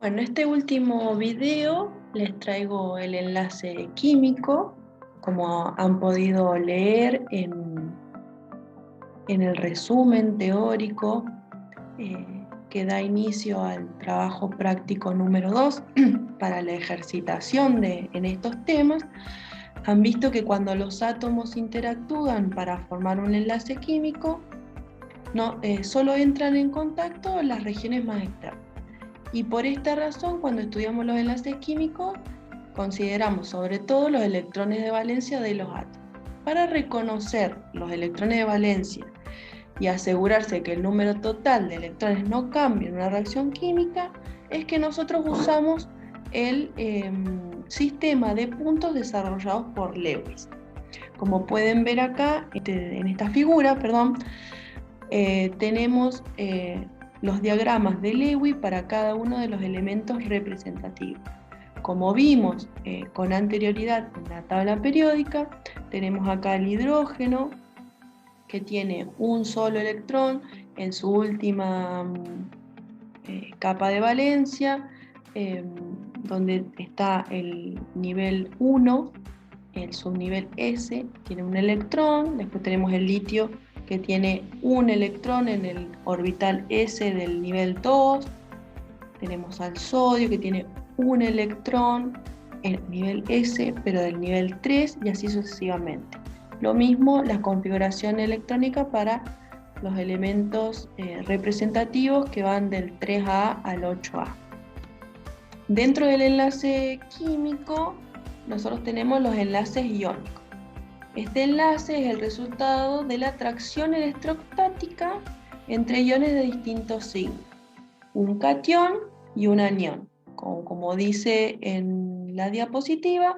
Bueno, en este último video les traigo el enlace químico, como han podido leer en el resumen teórico que da inicio al trabajo práctico número 2 para la ejercitación en estos temas. Han visto que cuando los átomos interactúan para formar un enlace químico, solo entran en contacto las regiones más externas. Y por esta razón, cuando estudiamos los enlaces químicos, consideramos sobre todo los electrones de valencia de los átomos. Para reconocer los electrones de valencia y asegurarse que el número total de electrones no cambie en una reacción química, es que nosotros usamos el sistema de puntos desarrollados por Lewis. Como pueden ver acá, en esta figura, tenemos los diagramas de Lewis para cada uno de los elementos representativos. Como vimos con anterioridad en la tabla periódica, tenemos acá el hidrógeno, que tiene un solo electrón en su última capa de valencia, donde está el nivel 1, el subnivel S, tiene un electrón. Después tenemos el litio, que tiene un electrón en el orbital S del nivel 2. Tenemos al sodio, que tiene un electrón en el nivel S, pero del nivel 3, y así sucesivamente. Lo mismo la configuración electrónica para los elementos representativos, que van del 3A al 8A. Dentro del enlace químico, nosotros tenemos los enlaces iónicos. Este enlace es el resultado de la atracción electrostática entre iones de distintos signos, un catión y un anión. Como dice en la diapositiva,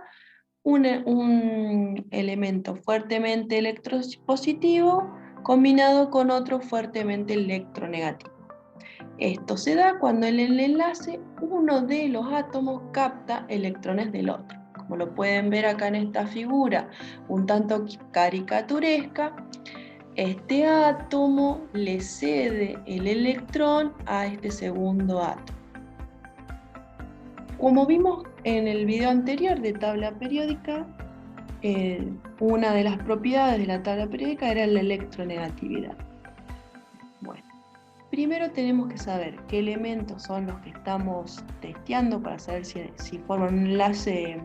un elemento fuertemente electropositivo combinado con otro fuertemente electronegativo. Esto se da cuando en el enlace uno de los átomos capta electrones del otro. Como lo pueden ver acá en esta figura, un tanto caricaturesca, este átomo le cede el electrón a este segundo átomo. Como vimos en el video anterior de tabla periódica, una de las propiedades de la tabla periódica era la electronegatividad. Bueno, primero tenemos que saber qué elementos son los que estamos testeando para saber si forman un enlace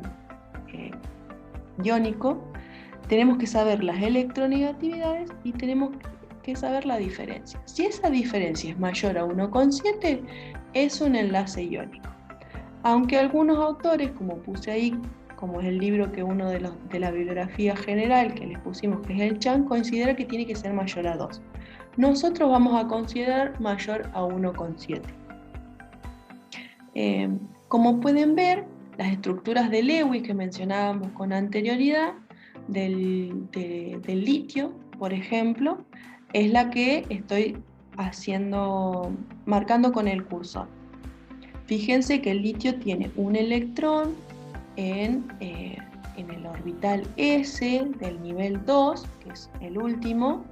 iónico. Tenemos que saber las electronegatividades y tenemos que saber la diferencia. Si esa diferencia es mayor a 1,7, es un enlace iónico. Aunque algunos autores, como puse ahí, como es el libro que uno de la bibliografía general que les pusimos, que es el Chan, considera que tiene que ser mayor a 2. Nosotros vamos a considerar mayor a 1,7. Como pueden ver, las estructuras de Lewis que mencionábamos con anterioridad, del litio, por ejemplo, es la que estoy marcando con el cursor. Fíjense que el litio tiene un electrón en el orbital S del nivel 2, que es el último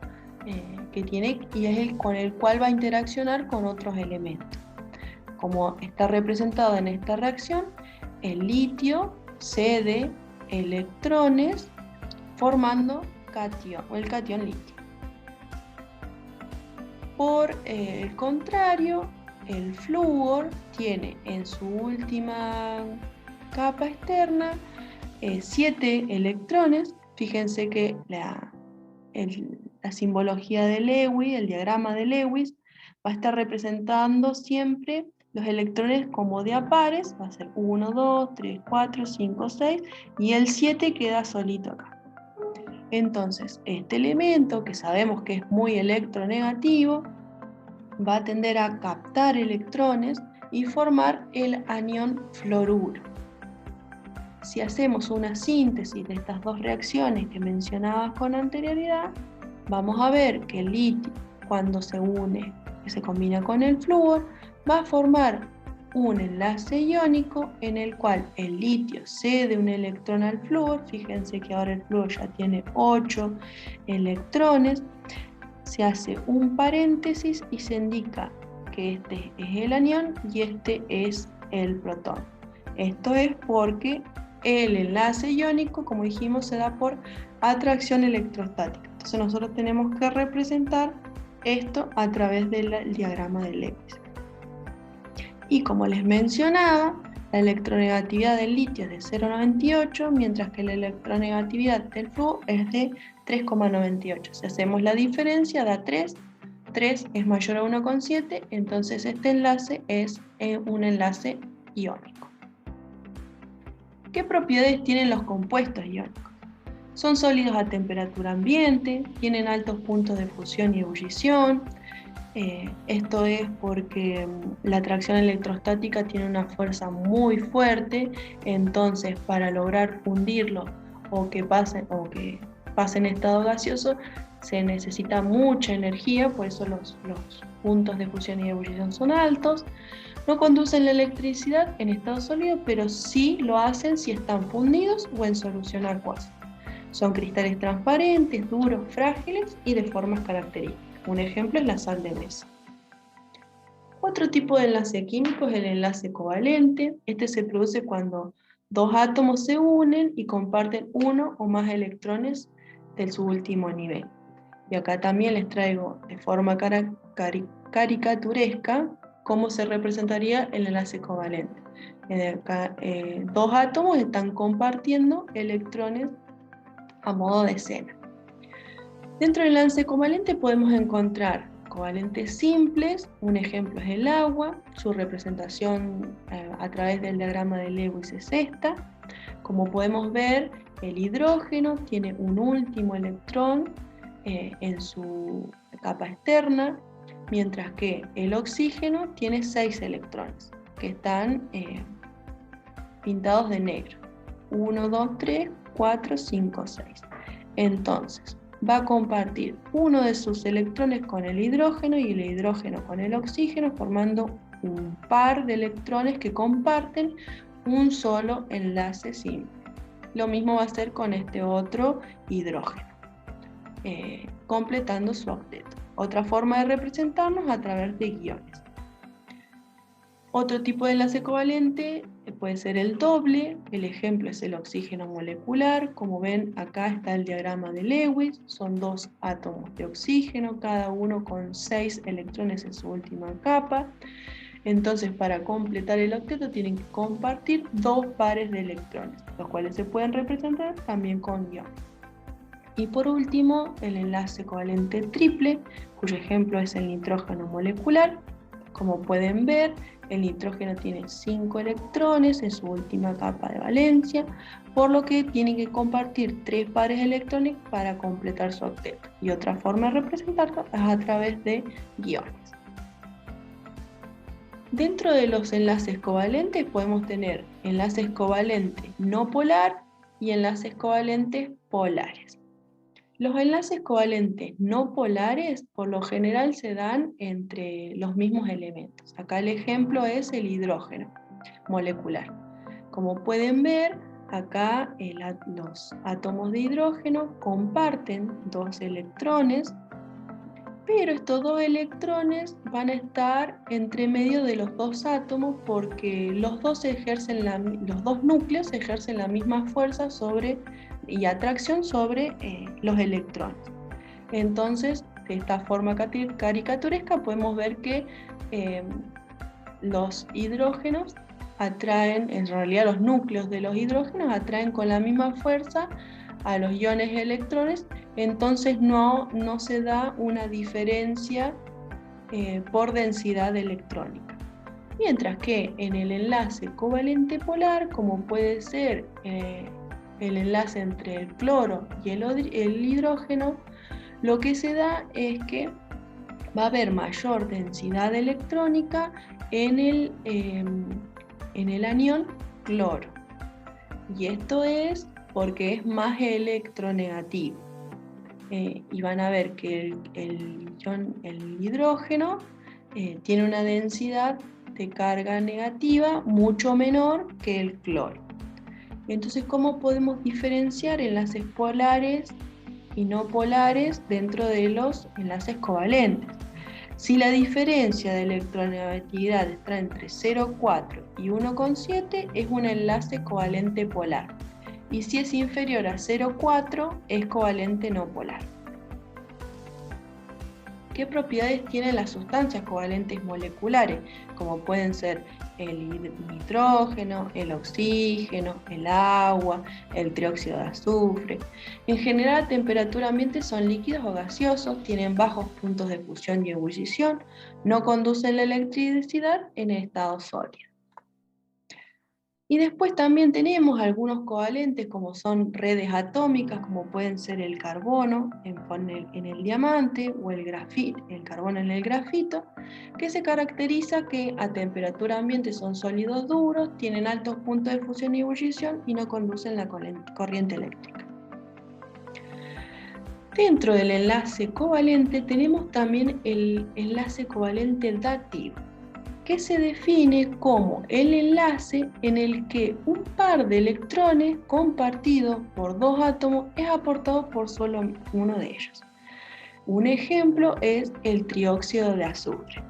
que tiene, y es el con el cual va a interaccionar con otros elementos. Como está representado en esta reacción, el litio cede electrones formando catión, o el catión litio. Por el contrario, el flúor tiene en su última capa externa 7 electrones. Fíjense que la simbología de Lewis, el diagrama de Lewis, va a estar representando siempre los electrones como de a pares. Va a ser 1, 2, 3, 4, 5, 6, y el 7 queda solito acá. Entonces, este elemento, que sabemos que es muy electronegativo, va a tender a captar electrones y formar el anión fluoruro. Si hacemos una síntesis de estas dos reacciones que mencionaba con anterioridad, vamos a ver que el litio, cuando se une, que se combina con el flúor, va a formar un enlace iónico en el cual el litio cede un electrón al flúor. Fíjense que ahora el flúor ya tiene 8 electrones. Se hace un paréntesis y se indica que este es el anión y este es el protón. Esto es porque el enlace iónico, como dijimos, se da por atracción electrostática. Entonces nosotros tenemos que representar esto a través del diagrama de Lewis. Y como les mencionaba, la electronegatividad del litio es de 0,98, mientras que la electronegatividad del flúor es de 3,98. Si hacemos la diferencia, da 3. 3 es mayor a 1,7, entonces este enlace es un enlace iónico. ¿Qué propiedades tienen los compuestos iónicos? Son sólidos a temperatura ambiente, tienen altos puntos de fusión y ebullición. Esto es porque la atracción electrostática tiene una fuerza muy fuerte, entonces para lograr fundirlo o que pase en estado gaseoso se necesita mucha energía, por eso los puntos de fusión y ebullición son altos. No conducen la electricidad en estado sólido, pero sí lo hacen si están fundidos o en solución acuosa. Son cristales transparentes, duros, frágiles y de formas características. Un ejemplo es la sal de mesa. Otro tipo de enlace químico es el enlace covalente. Este se produce cuando dos átomos se unen y comparten uno o más electrones de su último nivel. Y acá también les traigo de forma caricaturesca cómo se representaría el enlace covalente. Acá, dos átomos están compartiendo electrones a modo de cena. Dentro del enlace covalente podemos encontrar covalentes simples, un ejemplo es el agua, su representación a través del diagrama de Lewis es esta. Como podemos ver, el hidrógeno tiene un último electrón en su capa externa, mientras que el oxígeno tiene 6 electrones, que están pintados de negro. 1, 2, 3, 4, 5, 6. Entonces, va a compartir uno de sus electrones con el hidrógeno y el hidrógeno con el oxígeno, formando un par de electrones que comparten un solo enlace simple. Lo mismo va a hacer con este otro hidrógeno, completando su octeto. Otra forma de representarnos a través de guiones. Otro tipo de enlace covalente puede ser el doble, el ejemplo es el oxígeno molecular. Como ven, acá está el diagrama de Lewis, son dos átomos de oxígeno, cada uno con 6 electrones en su última capa. Entonces, para completar el octeto tienen que compartir 2 pares de electrones, los cuales se pueden representar también con guiones. Y por último, el enlace covalente triple, cuyo ejemplo es el nitrógeno molecular. Como pueden ver, el nitrógeno tiene 5 electrones en su última capa de valencia, por lo que tiene que compartir 3 pares de electrones para completar su octeto. Y otra forma de representarlo es a través de guiones. Dentro de los enlaces covalentes podemos tener enlaces covalentes no polar y enlaces covalentes polares. Los enlaces covalentes no polares por lo general se dan entre los mismos elementos. Acá el ejemplo es el hidrógeno molecular. Como pueden ver, acá los átomos de hidrógeno comparten 2 electrones, pero estos 2 electrones van a estar entre medio de los 2 átomos porque los dos núcleos ejercen la misma fuerza y atracción sobre los electrones. Entonces, de esta forma caricaturesca podemos ver que los hidrógenos atraen, en realidad los núcleos de los hidrógenos atraen con la misma fuerza a los iones electrones, entonces no se da una diferencia por densidad electrónica. Mientras que en el enlace covalente polar, como puede ser el enlace entre el cloro y el hidrógeno, lo que se da es que va a haber mayor densidad electrónica en el anión cloro. Y esto es porque es más electronegativo. Y van a ver que el hidrógeno tiene una densidad de carga negativa mucho menor que el cloro. Entonces, ¿cómo podemos diferenciar enlaces polares y no polares dentro de los enlaces covalentes? Si la diferencia de electronegatividad está entre 0,4 y 1,7 es un enlace covalente polar. Y si es inferior a 0,4 es covalente no polar. ¿Qué propiedades tienen las sustancias covalentes moleculares? Como pueden ser el nitrógeno, el oxígeno, el agua, el trióxido de azufre. En general, a temperatura ambiente son líquidos o gaseosos, tienen bajos puntos de fusión y ebullición, no conducen la electricidad en estado sólido. Y después también tenemos algunos covalentes como son redes atómicas, como pueden ser el carbono en el diamante o el carbono en el grafito, que se caracteriza que a temperatura ambiente son sólidos duros, tienen altos puntos de fusión y ebullición y no conducen la corriente eléctrica. Dentro del enlace covalente tenemos también el enlace covalente dativo, que se define como el enlace en el que un par de electrones compartidos por dos átomos es aportado por solo uno de ellos. Un ejemplo es el trióxido de azufre.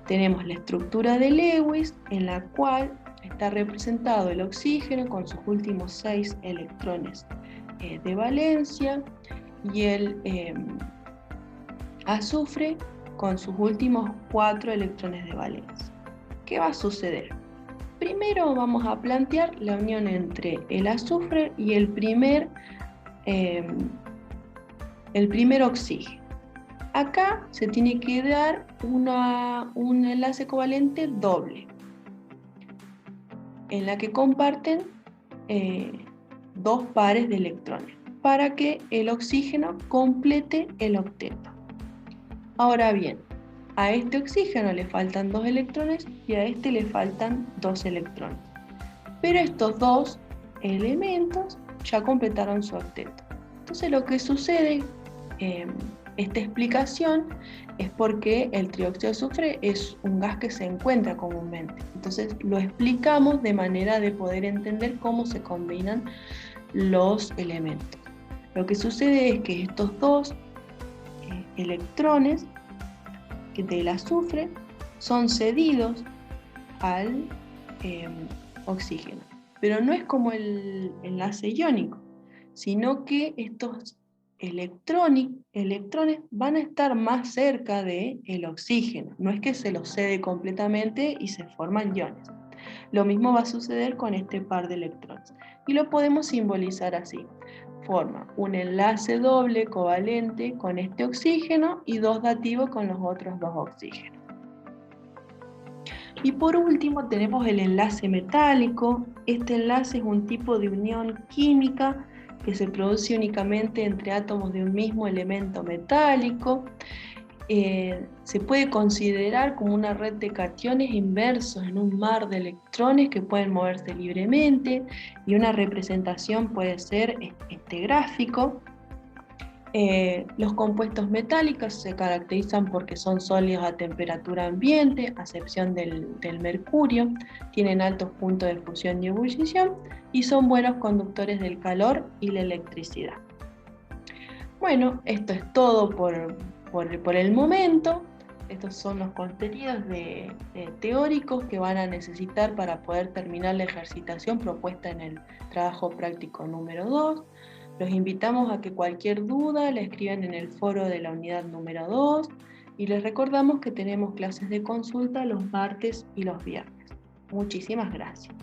Tenemos la estructura de Lewis, en la cual está representado el oxígeno con sus últimos 6 electrones de valencia y el azufre con sus últimos 4 electrones de valencia. ¿Qué va a suceder? Primero vamos a plantear la unión entre el azufre y el primer oxígeno. Acá se tiene que dar un enlace covalente doble, en la que comparten dos pares de electrones, para que el oxígeno complete el octeto. Ahora bien, a este oxígeno le faltan 2 electrones y a este le faltan 2 electrones. Pero estos dos elementos ya completaron su octeto. Entonces lo que sucede, esta explicación, es porque el trióxido de azufre es un gas que se encuentra comúnmente. Entonces lo explicamos de manera de poder entender cómo se combinan los elementos. Lo que sucede es que estos dos electrones del azufre son cedidos al oxígeno, pero no es como el enlace iónico, sino que estos electrones van a estar más cerca del oxígeno, no es que se los cede completamente y se forman iones. Lo mismo va a suceder con este par de electrones y lo podemos simbolizar así. Forma un enlace doble covalente con este oxígeno y dos dativos con los otros dos oxígenos. Y por último tenemos el enlace metálico. Este enlace es un tipo de unión química que se produce únicamente entre átomos de un mismo elemento metálico. Se puede considerar como una red de cationes inversos en un mar de electrones que pueden moverse libremente, y una representación puede ser este gráfico. Los compuestos metálicos se caracterizan porque son sólidos a temperatura ambiente, a excepción del mercurio, tienen altos puntos de fusión y ebullición y son buenos conductores del calor y la electricidad. Bueno, esto es todo por el momento. Estos son los contenidos teóricos que van a necesitar para poder terminar la ejercitación propuesta en el trabajo práctico número 2. Los invitamos a que cualquier duda la escriban en el foro de la unidad número 2 y les recordamos que tenemos clases de consulta los martes y los viernes. Muchísimas gracias.